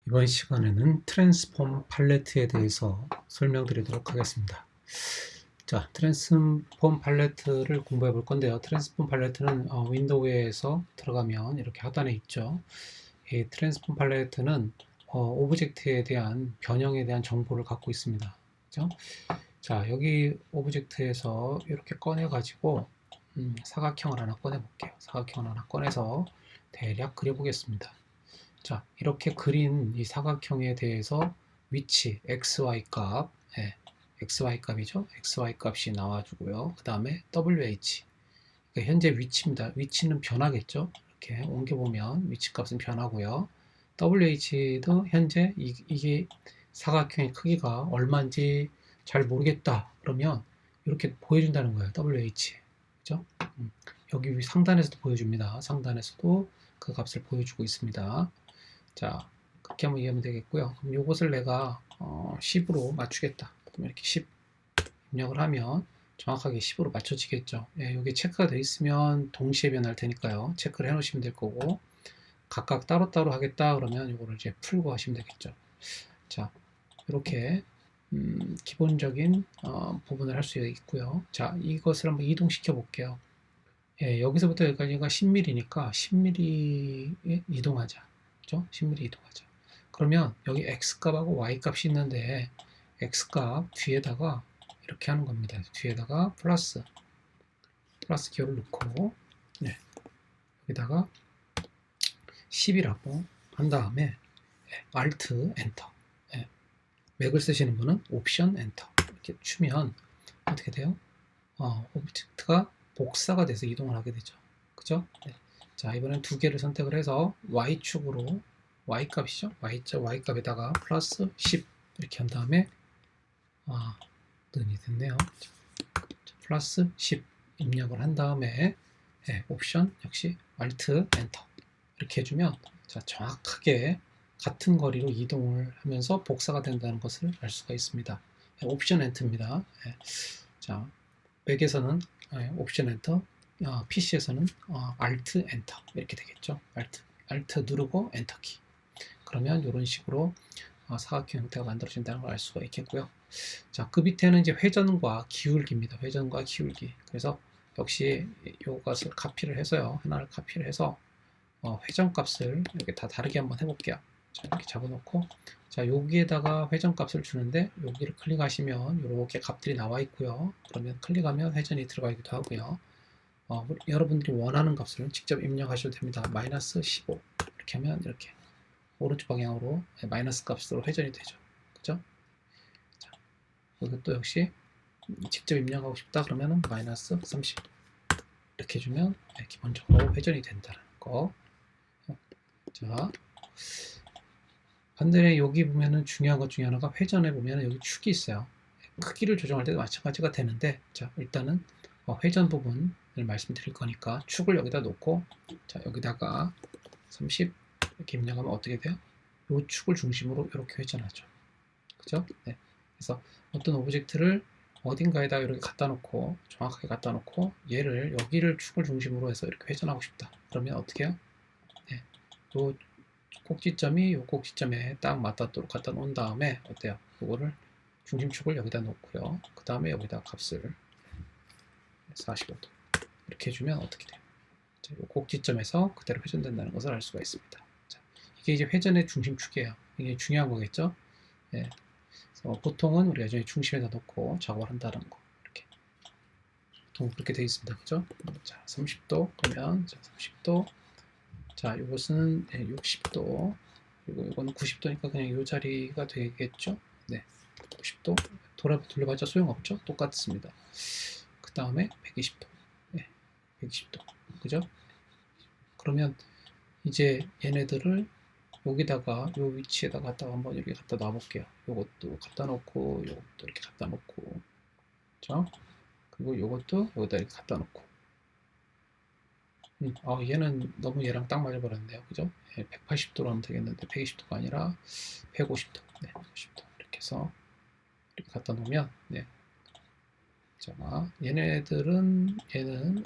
이번 시간에는 트랜스폼 팔레트에 대해서 설명드리도록 하겠습니다. 자, 트랜스폼 팔레트를 공부해 볼 건데요. 트랜스폼 팔레트는 윈도우에서 들어가면 이렇게 하단에 있죠. 이 트랜스폼 팔레트는 오브젝트에 대한 변형에 대한 정보를 갖고 있습니다. 그죠? 자, 여기 오브젝트에서 이렇게 꺼내 가지고 사각형을 하나 꺼내 볼게요. 사각형을 하나 꺼내서 대략 그려 보겠습니다. 자, 이렇게 그린 이 사각형에 대해서 위치, xy 값, xy 값이죠. xy 값이 나와주고요. 그 다음에 wh, 그러니까 현재 위치입니다. 위치는 변하겠죠. 이렇게 옮겨보면 위치 값은 변하고요. wh도 현재 이게 사각형의 크기가 얼마인지 잘 모르겠다. 그러면 이렇게 보여준다는 거예요. wh. 그죠? 여기 상단에서도 보여줍니다. 상단에서도 그 값을 보여주고 있습니다. 자, 그렇게 한번 이해하면 되겠고요. 그럼 이것을 내가 10으로 맞추겠다. 그럼 이렇게 10 입력을 하면 정확하게 10으로 맞춰지겠죠. 예, 이게 체크가 되어 있으면 동시에 변할 테니까요. 체크를 해 놓으시면 될 거고, 각각 따로따로 하겠다 그러면 이거를 이제 풀고 하시면 되겠죠. 자, 이렇게 기본적인 부분을 할 수 있고요. 자, 이것을 한번 이동시켜 볼게요. 예, 여기서부터 여기까지가 10mm니까 10mm에 이동하자. 그죠? 10mm 이동하자. 그러면 여기 x값하고 y값이 있는데 x값 뒤에다가 이렇게 하는 겁니다. 뒤에다가 플러스 기호를 넣고, 네, 여기다가 10이라고 한 다음에 Alt 엔터. 예, 맥을 쓰시는 분은 옵션 엔터 이렇게 추면 어떻게 돼요? 오브젝트가 복사가 돼서 이동을 하게 되죠. 그죠? 네. 자, 이번엔 두 개를 선택을 해서 y축으로 y값이죠. y값에다가 플러스 10 이렇게 한 다음에 는이 됐네요. 자, 플러스 10 입력을 한 다음에 옵션 역시 Alt 엔터 이렇게 해주면 자, 정확하게 같은 거리로 이동을 하면서 복사가 된다는 것을 알 수가 있습니다. 옵션 엔터입니다. 자, 맥에서는 옵션 엔터, PC에서는 Alt 엔터 이렇게 되겠죠. Alt 누르고 엔터 키. 그러면 이런 식으로 사각형 형태가 만들어진다는 걸 알 수가 있겠고요. 자, 그 밑에는 이제 회전과 기울기입니다. 회전과 기울기. 그래서 역시 이것을 카피를 해서요. 하나를 카피를 해서 회전 값을 이렇게 다 다르게 한번 해볼게요. 자, 이렇게 잡아놓고, 자, 여기에다가 회전 값을 주는데, 여기를 클릭하시면 이렇게 값들이 나와 있고요. 그러면 클릭하면 회전이 들어가기도 하고요. 여러분들이 원하는 값을 직접 입력하셔도 됩니다. 마이너스 15 이렇게 하면 이렇게 오른쪽 방향으로 마이너스 값으로 회전이 되죠. 그죠? 자, 이것도 역시 직접 입력하고 싶다 그러면 마이너스 30 이렇게 해주면 기본적으로 회전이 된다는 거. 자, 반대로 여기 보면은 중요한 것 중에 하나가 회전에 보면은 여기 축이 있어요. 크기를 조정할 때도 마찬가지가 되는데, 자, 일단은 회전 부분을 말씀드릴 거니까 축을 여기다 놓고, 자, 여기다가 30 이렇게 입력하면 어떻게 돼요? 이 축을 중심으로 이렇게 회전하죠. 그죠? 네. 그래서 어떤 오브젝트를 어딘가에다 이렇게 갖다 놓고, 정확하게 갖다 놓고, 얘를 여기를 축을 중심으로 해서 이렇게 회전하고 싶다. 그러면 어떻게 해요? 네. 요 꼭지점이 이 꼭지점에 딱 맞닿도록 갖다 놓은 다음에 어때요? 이거를 중심축을 여기다 놓고요. 그 다음에 여기다 값을 45도 이렇게 해주면 어떻게 돼요? 자, 이 꼭지점에서 그대로 회전된다는 것을 알 수가 있습니다. 자, 이게 이제 회전의 중심축이에요. 이게 중요한 거겠죠? 예. 보통은 우리가 여전히 중심에다 놓고 작업을 한다는 거. 이렇게 보통 그렇게 되어 있습니다. 그죠? 자, 30도 그러면 자, 30도. 자, 이것은 60도. 그리고 이거는 90도니까 그냥 이 자리가 되겠죠? 네, 90도. 돌려봤자 소용없죠? 똑같습니다. 그 다음에 120도. 네, 120도. 그죠? 그러면 이제 얘네들을 여기다가 요 위치에다가 갖다가 한번 이렇게 갖다 놔볼게요. 요것도 갖다 놓고 요것도 이렇게 갖다 놓고, 그죠? 그리고 요것도 여기다 이렇게 갖다 놓고. 얘는 너무 얘랑 딱 맞아버렸네요. 그죠? 180도로 하면 되겠는데 120도가 아니라 150도. 네, 150도. 이렇게 해서 이렇게 갖다 놓으면, 네. 자, 얘는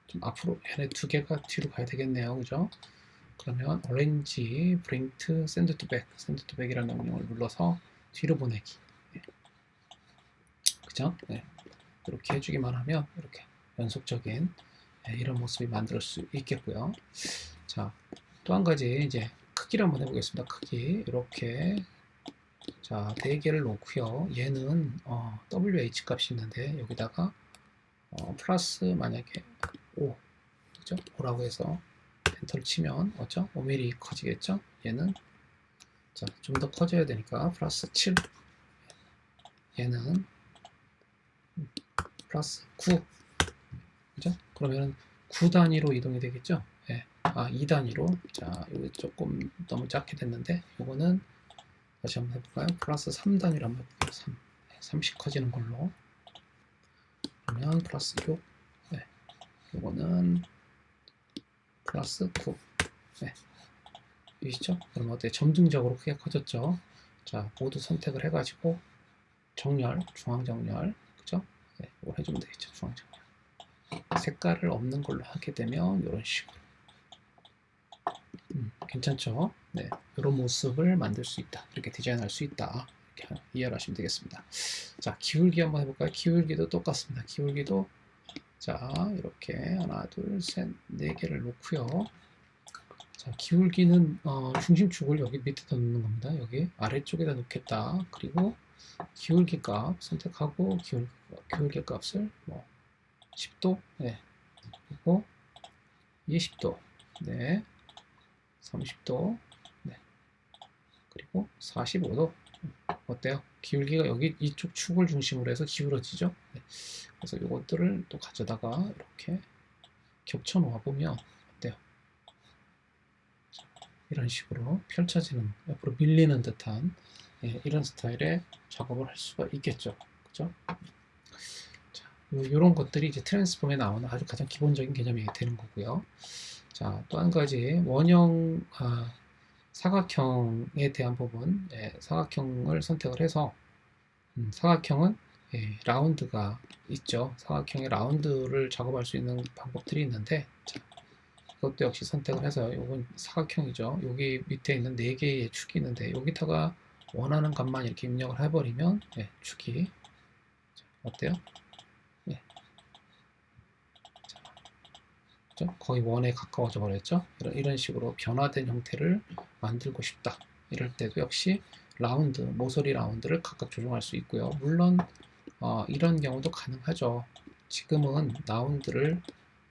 좀 앞으로, 얘네 두 개가 뒤로 가야 되겠네요. 그죠? 그러면 orange print send to back이라는 명령을 눌러서 뒤로 보내기. 그죠? 네. 이렇게 해주기만 하면 이렇게 연속적인 이런 모습이 만들 수 있겠고요. 자, 또 한 가지 이제 크기를 한번 해보겠습니다. 크기 이렇게 자 4개를 놓고요. 얘는 WH 값이 있는데 여기다가 플러스 만약에 5 그죠? 5라고 해서 엔터를 치면 어쩌? 5mm 커지겠죠? 얘는 자, 좀 더 커져야 되니까 플러스 7 얘는 플러스 9 그죠? 그러면 9단위로 이동이 되겠죠? 예. 2단위로 자, 이거 조금 너무 작게 됐는데 이거는 다시 한번 해볼까요? 플러스 3단위로 한번 해볼게요. 3. 30 커지는 걸로 그러면 플러스 6 네. 이거는 플러스 9 네. 보이시죠? 그럼 어때? 점등적으로 크게 커졌죠? 자, 모두 선택을 해가지고 정렬, 중앙 정렬 그죠? 네, 이걸 해주면 되겠죠. 중앙 정렬 색깔을 없는 걸로 하게 되면 이런 식으로 괜찮죠? 네, 이런 모습을 만들 수 있다. 이렇게 디자인할 수 있다. 이렇게 이해를 하시면 되겠습니다. 자, 기울기 한번 해볼까요? 기울기도 똑같습니다. 기울기도 자, 이렇게 하나, 둘, 셋, 4개를 놓고요. 자, 기울기는 중심축을 여기 밑에다 놓는 겁니다. 여기 아래쪽에다 놓겠다. 그리고 기울기 값 선택하고 기울기 값을 뭐 10도, 네, 그리고 20도, 네, 30도, 네, 그리고 45도. 어때요? 기울기가 여기 이쪽 축을 중심으로 해서 기울어지죠. 네. 그래서 이것들을 또 가져다가 이렇게 겹쳐 놓아 보면 어때요? 이런 식으로 펼쳐지는 옆으로 밀리는 듯한 이런 스타일의 작업을 할 수가 있겠죠. 그죠? 자, 이런 것들이 이제 트랜스폼에 나오는 아주 가장 기본적인 개념이 되는 거고요. 자, 또 한 가지 원형 사각형에 대한 부분, 사각형을 선택을 해서 사각형은 라운드가 있죠. 사각형의 라운드를 작업할 수 있는 방법들이 있는데 자, 이것도 역시 선택을 해서 이건 사각형이죠. 여기 밑에 있는 4개의 축이 있는데 여기다가 원하는 값만 이렇게 입력을 해버리면 축이 어때요? 거의 원에 가까워져 버렸죠. 이런 식으로 변화된 형태를 만들고 싶다. 이럴 때도 역시 라운드, 모서리 라운드를 각각 조정할 수 있고요. 물론 이런 경우도 가능하죠. 지금은 라운드를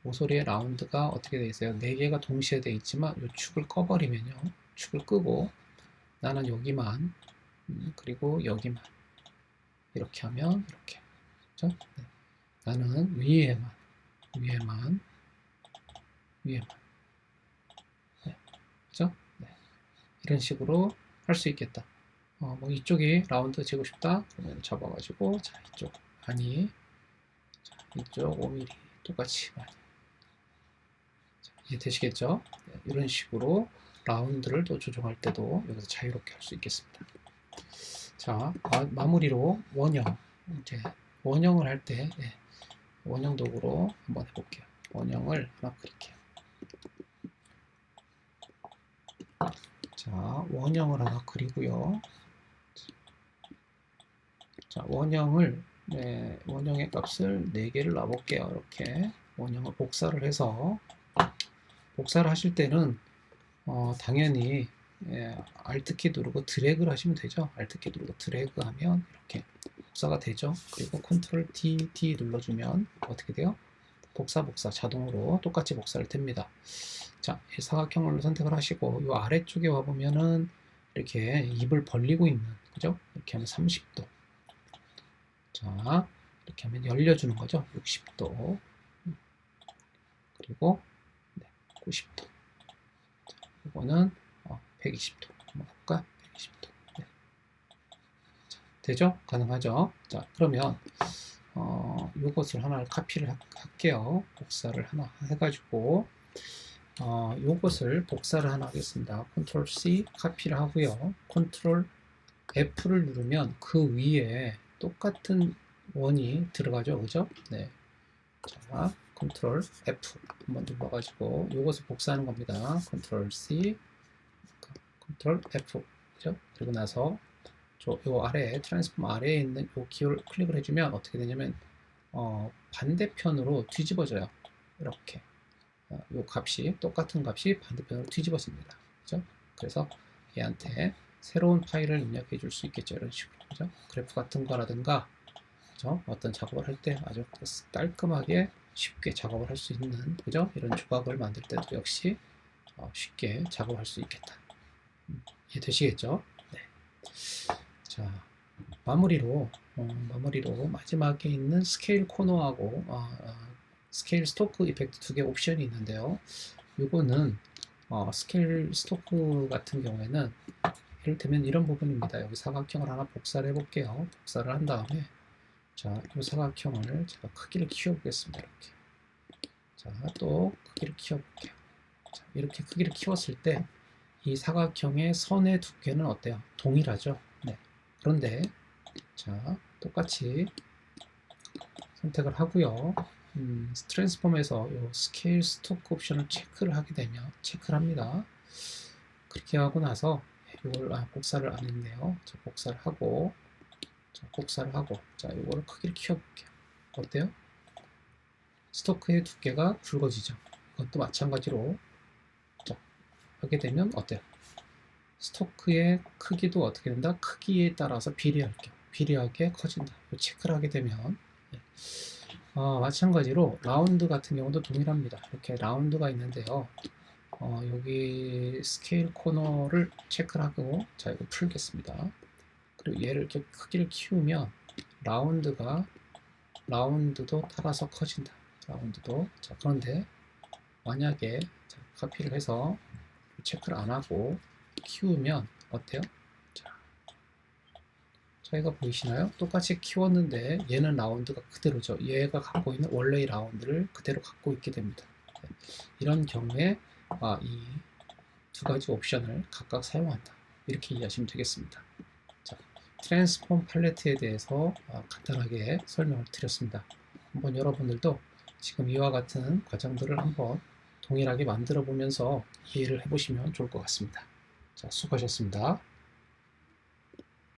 모서리의 라운드가 어떻게 되어 있어요? 4개가 동시에 되어 있지만 이 축을 꺼버리면요. 축을 끄고 나는 여기만 그리고 여기만 이렇게 하면 이렇게 그렇죠? 네. 나는 위에만 네. 그죠? 네. 이런 식으로 할 수 있겠다. 뭐 이쪽이 라운드 지고 싶다. 그러면 잡아가지고 자 이쪽 많이 자, 이쪽 5mm 똑같이 많이 자, 이해되시겠죠? 네, 이런 식으로 라운드를 또 조정할 때도 여기서 자유롭게 할 수 있겠습니다. 자 마무리로 원형 이제 원형을 할 때 원형 도구로 한번 해볼게요. 원형을 하나 그릴게요. 자, 원형을 하나 그리고요. 자, 원형의 값을 4개를 놔볼게요. 이렇게 원형을 복사를 해서 복사를 하실 때는 당연히 Alt키 누르고 드래그를 하시면 되죠. Alt키 누르고 드래그 하면 이렇게 복사가 되죠. 그리고 Ctrl D 눌러주면 어떻게 돼요? 복사 자동으로 똑같이 복사를 됩니다. 자, 사각형을 선택을 하시고 이 아래쪽에 와 보면은 이렇게 입을 벌리고 있는 그죠? 이렇게 하면 30도. 자, 이렇게 하면 열려주는 거죠. 60도. 그리고 90도. 자, 이거는 120도. 한번 볼까? 120도. 네. 자, 되죠? 가능하죠? 자, 그러면 요것을 하나 카피를 할게요. 복사를 하나 해가지고 요것을 복사를 하나 하겠습니다. Ctrl C 카피를 하고요. Ctrl F를 누르면 그 위에 똑같은 원이 들어가죠. 그죠? 네. 자, 컨트롤 F 한번 눌러가지고 요것을 복사하는 겁니다. 컨트롤 C, 컨트롤 F, 그죠? 그리고 나서 요 아래에 트랜스폼 아래에 있는 요 기호를 클릭을 해주면 어떻게 되냐면 반대편으로 뒤집어져요. 이렇게 요 값이 똑같은 값이 반대편으로 뒤집어집니다. 그죠? 그래서 얘한테 새로운 파일을 입력해 줄 수 있겠죠. 이런 식으로, 그죠? 그래프 같은 거라든가, 그죠? 어떤 작업을 할 때 아주 깔끔하게 쉽게 작업을 할 수 있는, 그죠? 이런 조각을 만들 때도 역시 쉽게 작업할 수 있겠다. 이해되시겠죠? 네. 자, 마무리로 마지막에 있는 스케일 코너하고 스케일 스토크 이펙트 두 개 옵션이 있는데요. 요거는 스케일 스토크 같은 경우에는 이를테면 이런 부분입니다. 여기 사각형을 하나 복사를 해볼게요. 복사를 한 다음에 자, 이 사각형을 제가 크기를 키워보겠습니다. 이렇게. 자, 또 크기를 키워볼게요. 자, 이렇게 크기를 키웠을 때 이 사각형의 선의 두께는 어때요? 동일하죠? 네. 그런데 자, 똑같이 선택을 하고요. 트랜스폼에서 이 스케일 스토크 옵션을 체크를 하게 되면 체크를 합니다. 그렇게 하고 나서 이걸 복사를 안 했네요. 자, 복사를 하고 자, 이거를 크기를 키워볼게요. 어때요? 스토크의 두께가 굵어지죠. 이것도 마찬가지로 자, 하게 되면 어때요? 스토크의 크기도 어떻게 된다? 크기에 따라서 비례하게 커진다. 체크를 하게 되면 마찬가지로 라운드 같은 경우도 동일합니다. 이렇게 라운드가 있는데요. 여기 스케일 코너를 체크를 하고 자, 이거 풀겠습니다. 그리고 얘를 이렇게 크기를 키우면 라운드도 따라서 커진다. 라운드도. 자, 그런데 만약에 자, 카피를 해서 체크를 안 하고 키우면 어때요? 자, 차이가 보이시나요? 똑같이 키웠는데 얘는 라운드가 그대로죠. 얘가 갖고 있는 원래의 라운드를 그대로 갖고 있게 됩니다. 네. 이런 경우에 이 두 가지 옵션을 각각 사용한다. 이렇게 이해하시면 되겠습니다. 자, 트랜스폼 팔레트에 대해서 간단하게 설명을 드렸습니다. 한번 여러분들도 지금 이와 같은 과정들을 한번 동일하게 만들어 보면서 이해를 해보시면 좋을 것 같습니다. 자, 수고하셨습니다.